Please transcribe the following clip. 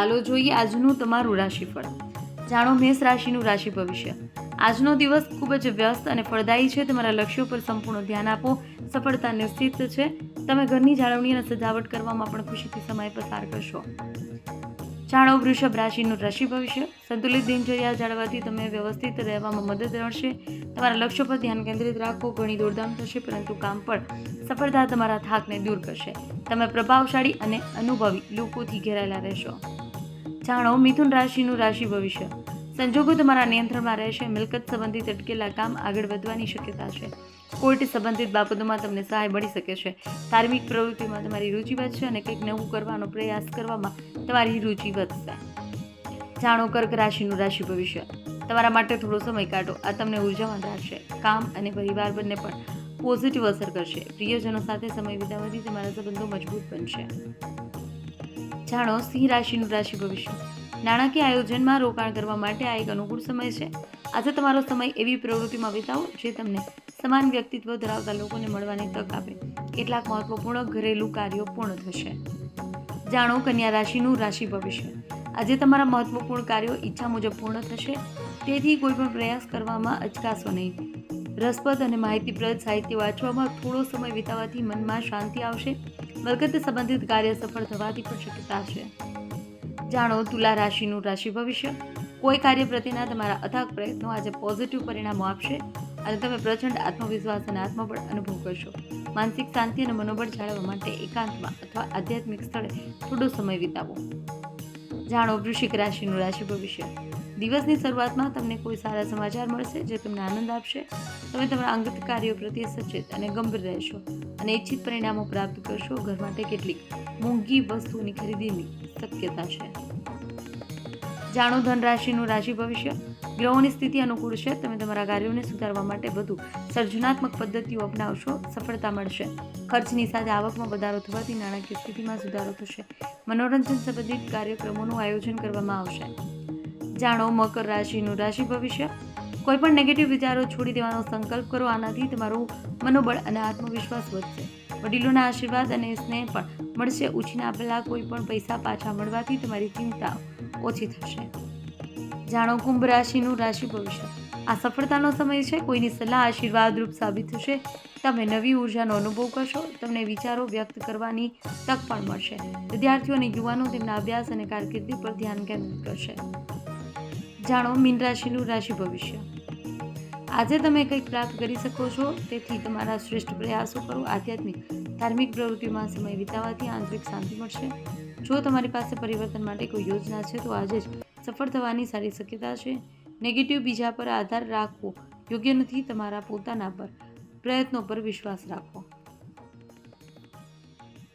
ચાલો જોઈએ આજનું તમારું રાશિફળ. જાણો મેષ રાશિનું રાશિ ભવિષ્ય. આજનો દિવસ ખૂબ જ વ્યસ્ત અને ફળદાયી છે. તમારા લક્ષ્યો પર સંપૂર્ણ ધ્યાન આપો. સફળતા નિશ્ચિત છે. તમે ઘરની જાળવણી અને સજાવટ કરવામાં પણ ખુશીથી સમય પસાર કરશો. જાણો વૃષભ રાશિનું રાશિ ભવિષ્ય. સંતુલિત દિનચર્યા જાળવવાથી તમે વ્યવસ્થિત રહેવામાં મદદ મળશે. તમારા લક્ષ્યો પર ધ્યાન કેન્દ્રિત રાખો. ઘણી દોડધામ થશે, પરંતુ કામ પર સફળતા તમારા થાકને દૂર કરશે. તમે પ્રભાવશાળી અને અનુભવી લોકોથી ઘેરાયેલા રહેશો. જાણો મિથુન રાશિનું રાશિ ભવિષ્ય. સંજોગો તમારા નિયંત્રણમાં રહેશે. મિલકત સંબંધિત અટકેલા કામ આગળ વધવાની શક્યતા છે. કોર્ટ સંબંધિત બાબતોમાં તમને સહાય મળી શકે છે. ધાર્મિક પ્રવૃત્તિમાં તમારી રુચિ વધશે અને કંઈક નવું કરવાનો પ્રયાસ કરવામાં તમારી રુચિ વધશે. જાણો કર્ક રાશિનું રાશિ ભવિષ્ય. તમારા માટે થોડો સમય કાઢો. આ તમને ઉર્જાવાન રાખશે. કામ અને પરિવાર બંને પણ પોઝિટિવ અસર કરશે. પ્રિયજનો સાથે સમય વિતાવવાથી તમારા સંબંધો મજબૂત બનશે. જાણો સિંહ રાશિનું રાશિ ભવિષ્ય. નાણાકીય આયોજનમાં રોકાણ કરવા માટે આ એક અનુકૂળ સમય છે. આજે તમારો સમય એવી પ્રવૃત્તિમાં વિતાવો જે તમને સમાન વ્યક્તિત્વ ધરાવતા લોકોને મળવાની તક આપે. કેટલાક મહત્વપૂર્ણ ઘરેલું કાર્યો પૂર્ણ થશે. જાણો કન્યા રાશિનું રાશિ ભવિષ્ય. આજે તમારા મહત્વપૂર્ણ કાર્યો ઈચ્છા મુજબ પૂર્ણ થશે. તેથી કોઈ પણ પ્રયાસ કરવામાં અચકાશો નહીં. રસપ્રદ અને માહિતીપ્રદ સાહિત્ય વાંચવામાં થોડો સમય વિતાવવાથી મનમાં શાંતિ આવશે. મિલકત સંબંધિત કાર્ય સફળ થવાથી પણ શક્યતા છે. જાણો તુલા રાશિનું રાશિ ભવિષ્ય. કોઈ કાર્ય પ્રત્યેના તમારા અથાગ પ્રયત્નો આજે પોઝિટિવ પરિણામો આપશે અને તમે પ્રચંડ આત્મવિશ્વાસ અને આત્મબળ અનુભવ કરશો. માનસિક શાંતિ અને મનોબળ જાળવવા માટે એકાંતમાં અથવા આધ્યાત્મિક સ્થળે થોડો સમય વિતાવો. જાણો વૃશ્ચિક રાશિનું રાશિ ભવિષ્ય. દિવસની શરૂઆતમાં તમને કોઈ સારા સમાચાર મળશે જે તમને આનંદ આપશે. તમે તમારા અંગત કાર્યો પ્રત્યે સચેત અને ગંભીર રહેશો અને ઇચ્છિત પરિણામો પ્રાપ્ત કરશો. ઘર માટે કેટલીક મોંઘી વસ્તુઓની ખરીદીની શક્યતા છે. જાણો ધન રાશિનું રાશિ ભવિષ્ય. ગ્રહોની સ્થિતિ અનુકૂળ છે. તમે તમારા કાર્યોને સુધારવા માટે વધુ સર્જનાત્મક પદ્ધતિઓ અપનાવશો. સફળતા મળશે. ખર્ચની સાથે આવકમાં વધારો થવાથી નાણાકીય સ્થિતિમાં સુધારો થશે. મનોરંજન સંબંધિત કાર્યક્રમોનું આયોજન કરવામાં આવશે. જાણો મકર રાશિનું રાશિ ભવિષ્ય. કોઈ પણ નેગેટિવ વિચારો છોડી દેવાનો સંકલ્પ કરો. આનાથી તમારું મનોબળ અને આત્મવિશ્વાસ વધશે. વડીલોના આશીર્વાદ અને સ્નેહ પણ મળશે. ઉછીના આપેલા કોઈ પણ પૈસા પાછા મળવાથી તમારી ચિંતા ઓછી થશે. જાણો કુંભ રાશિનું રાશિ ભવિષ્ય. આ સફળતાનો સમય છે. કોઈની સલાહ આશીર્વાદરૂપ સાબિત થશે. તમે નવી ઉર્જાનો અનુભવ કરશો. તમને વિચારો વ્યક્ત કરવાની તક પણ મળશે. વિદ્યાર્થીઓ અને યુવાનો તેમના અભ્યાસ અને કારકિર્દી પર ધ્યાન કેન્દ્રિત કરશે. જાણો મીન રાશિનું રાશિ ભવિષ્ય. આજે તમે કંઈક પ્રાપ્ત કરી શકો છો, તેથી તમારા શ્રેષ્ઠ પ્રયાસો કરો. આધ્યાત્મિક ધાર્મિક પ્રવૃત્તિઓમાં સમય વિતાવવાથી આંતરિક શાંતિ મળશે. જો તમારી પાસે પરિવર્તન માટે કોઈ યોજના છે તો આજે જ સફળ થવાની સારી શક્યતા છે. નેગેટિવ બીજા પર આધાર રાખવો યોગ્ય નથી. તમારા પોતાના પર પ્રયત્નો પર વિશ્વાસ રાખો.